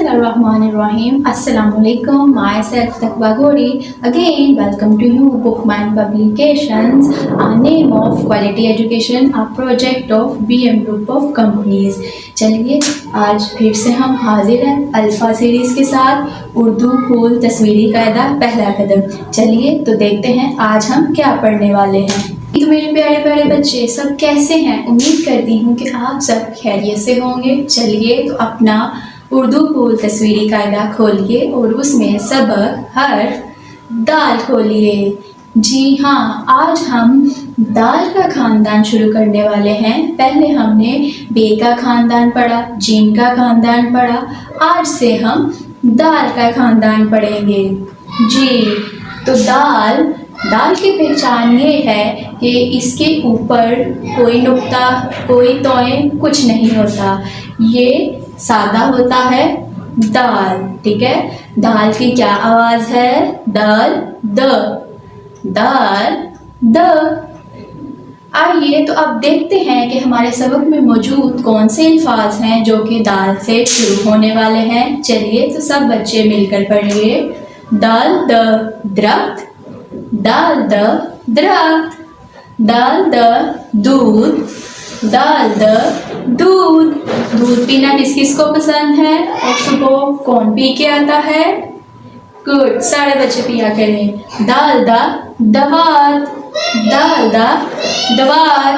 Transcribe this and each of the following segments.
Bismillahirrahmanirrahim. Assalamualaikum. Myself Taqwa Gori. Again, welcome to you, Bookman Publications. A name of Quality Education, a project of BM Group of Companies. चलिए आज फिर से हम हाजिर हैं alpha series के साथ उर्दू फूल तस्वीरी कायदा पहला कदम। चलिए तो देखते हैं आज हम क्या पढ़ने वाले हैं। तो मेरे प्यारे प्यारे बच्चे सब कैसे हैं? उम्मीद करती हूँ कि आप सब खैरियत से होंगे। चलिए तो अपना उर्दू फूल तस्वीरी कायदा खोलिए और उसमें सबक हर्फ दाल खोलिए। जी हाँ, आज हम दाल का खानदान शुरू करने वाले हैं। पहले हमने बे का खानदान पढ़ा, जीम का खानदान पढ़ा, आज से हम दाल का खानदान पढ़ेंगे। जी तो दाल की पहचान ये है कि इसके ऊपर कोई नुक्ता, कोई तोएं कुछ नहीं होता, ये सादा होता है दाल। ठीक है, दाल की क्या आवाज़ है? दाल द। आइए तो अब देखते हैं कि हमारे सबक में मौजूद कौन से अल्फाज हैं जो कि दाल से शुरू होने वाले हैं। चलिए तो सब बच्चे मिलकर पढ़िए। दाल द दरख्त, दाल द दरख्त, दाल द दूध, दाल द दूध। दूध पीना किस किस को पसंद है और सुबह कौन पी के आता है? गुड, सारे बच्चे पिया करें। दाल द दवात, दाल द दवात।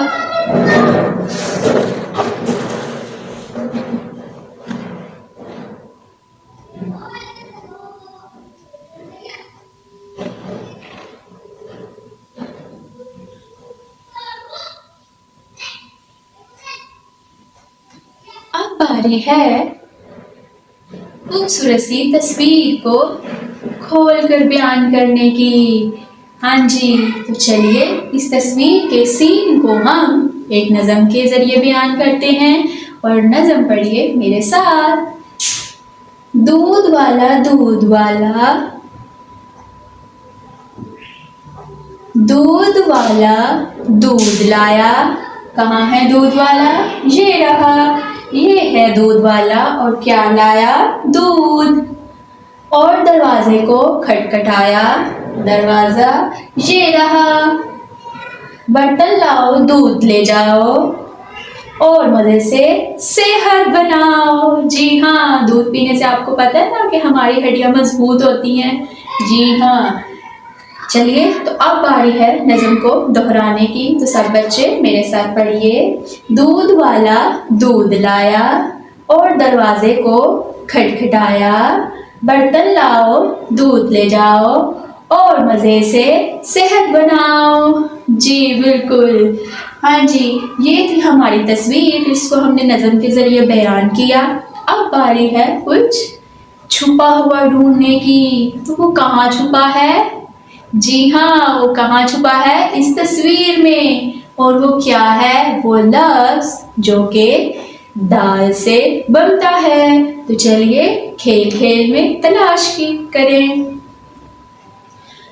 अब बारी है खूबसूरत सी तस्वीर को खोल कर बयान करने की। हाँ जी, तो चलिए इस तस्वीर के सीन को हम एक नज़म के ज़रिए बयान करते हैं और नज़म पढ़िए मेरे साथ। दूध वाला दूध वाला, दूध वाला दूध लाया। कहाँ है दूध वाला? ये रहा, ये है दूध वाला। और क्या लाया? दूध। और दरवाजे को खटखटाया, दरवाजा ये रहा। बर्तन लाओ, दूध ले जाओ और मज़े से सेहत बनाओ। जी हाँ, दूध पीने से आपको पता है ना कि हमारी हड्डियाँ मजबूत होती हैं। जी हाँ, चलिए तो अब बारी है नज़म को दोहराने की। तो सब बच्चे मेरे साथ पढ़िए। दूध वाला दूध लाया और दरवाजे को खटखटाया। बर्तन लाओ, दूध ले जाओ और मज़े से सेहत बनाओ। जी बिल्कुल, हाँ जी, ये थी हमारी तस्वीर, इसको हमने नज़म के ज़रिए बयान किया। अब बारी है कुछ छुपा हुआ ढूंढने की। तो वो कहाँ छुपा है? जी हाँ, वो कहाँ छुपा है? इस तस्वीर में। और वो क्या है? वो लफ्ज़ जो कि दाल से बनता है। तो चलिए खेल खेल में तलाश करें।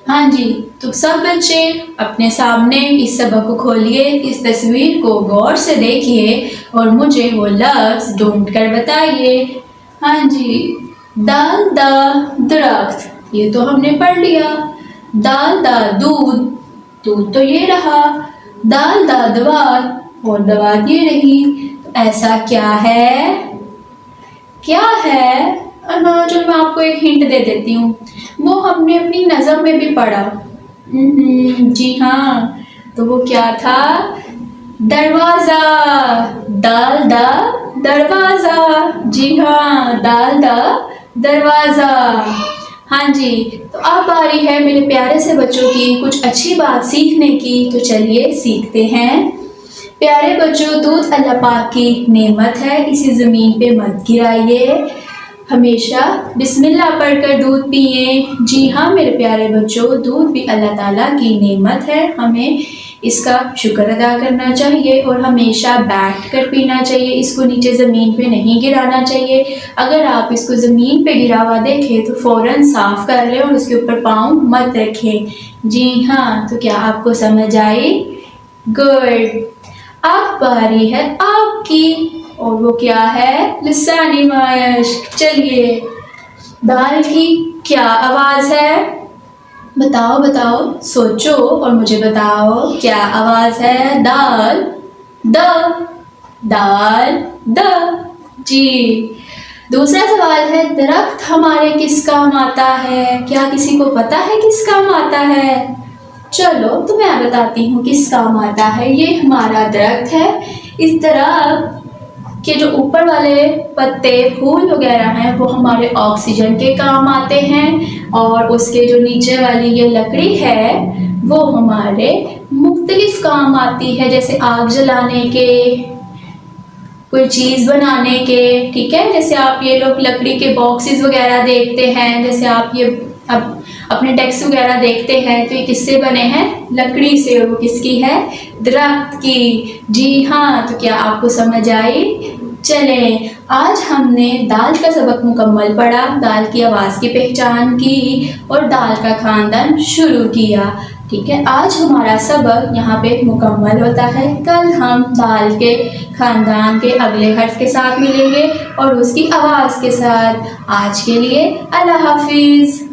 हाँ जी, तो सब बच्चे अपने सामने इस सबक को खोलिए, इस तस्वीर को गौर से देखिए और मुझे वो लफ्ज़ ढूंढ कर बताइए। हाँ जी, दाल दा दरख्त, ये तो हमने पढ़ लिया। दाल दा दूध, दूध तो ये रहा। दाल दा दवात, और दवात ये रही। तो ऐसा क्या है? क्या है? हाँ, चलो मैं आपको एक हिंट दे देती हूँ, वो हमने अपनी नज़म में भी पढ़ा। जी हाँ, तो वो क्या था? दरवाज़ा। दाल दा दरवाज़ा। जी हाँ, दाल दा दरवाज़ा। हाँ जी, तो अब बारी है मेरे प्यारे से बच्चों की कुछ अच्छी बात सीखने की। तो चलिए सीखते हैं। प्यारे बच्चों, दूध अल्लाह पाक की नेमत है, इसी ज़मीन पे मत गिराइए। हमेशा बिस्मिल्लाह पढ़कर दूध पिए। जी हाँ मेरे प्यारे बच्चों, दूध भी अल्लाह ताला की नेमत है, हमें इसका शुक्र अदा करना चाहिए और हमेशा बैठ कर पीना चाहिए। इसको नीचे ज़मीन पे नहीं गिराना चाहिए। अगर आप इसको ज़मीन पे गिरा हुआ देखें तो फ़ौरन साफ़ कर लें और उसके ऊपर पाँव मत रखें। जी हाँ, तो क्या आपको समझ आई? गुड। अब बारी है आपकी। और वो क्या है? लिसानी मश्क। चलिए, दाल की क्या आवाज़ है? बताओ बताओ, सोचो और मुझे बताओ क्या आवाज़ है? दाल द, दाल द। जी। दूसरा सवाल है, दरख्त हमारे किस काम आता है? क्या किसी को पता है किस काम आता है? चलो तो मैं बताती हूँ किस काम आता है। ये हमारा दरख्त है। इस दरख्त के जो ऊपर वाले पत्ते, फूल वगैरह हैं वो हमारे ऑक्सीजन के काम आते हैं, और उसके जो नीचे वाली ये लकड़ी है वो हमारे मुख्तलिफ काम आती है, जैसे आग जलाने के, कोई चीज़ बनाने के। ठीक है, जैसे आप ये लोग लकड़ी के बॉक्सेस वगैरह देखते हैं, जैसे आप ये अब अपने डेस्क वगैरह देखते हैं, तो ये किससे बने हैं? लकड़ी से। और वो किसकी है? दरख्त की। जी हाँ, तो क्या आपको समझ आई? चलें, आज हमने दाल का सबक मुकम्मल पढ़ा, दाल की आवाज़ की पहचान की और दाल का खानदान शुरू किया। ठीक है, आज हमारा सबक यहाँ पे मुकम्मल होता है। कल हम दाल के खानदान के अगले हर्फ के साथ मिलेंगे और उसकी आवाज़ के साथ। आज के लिए अल्लाह हाफिज़।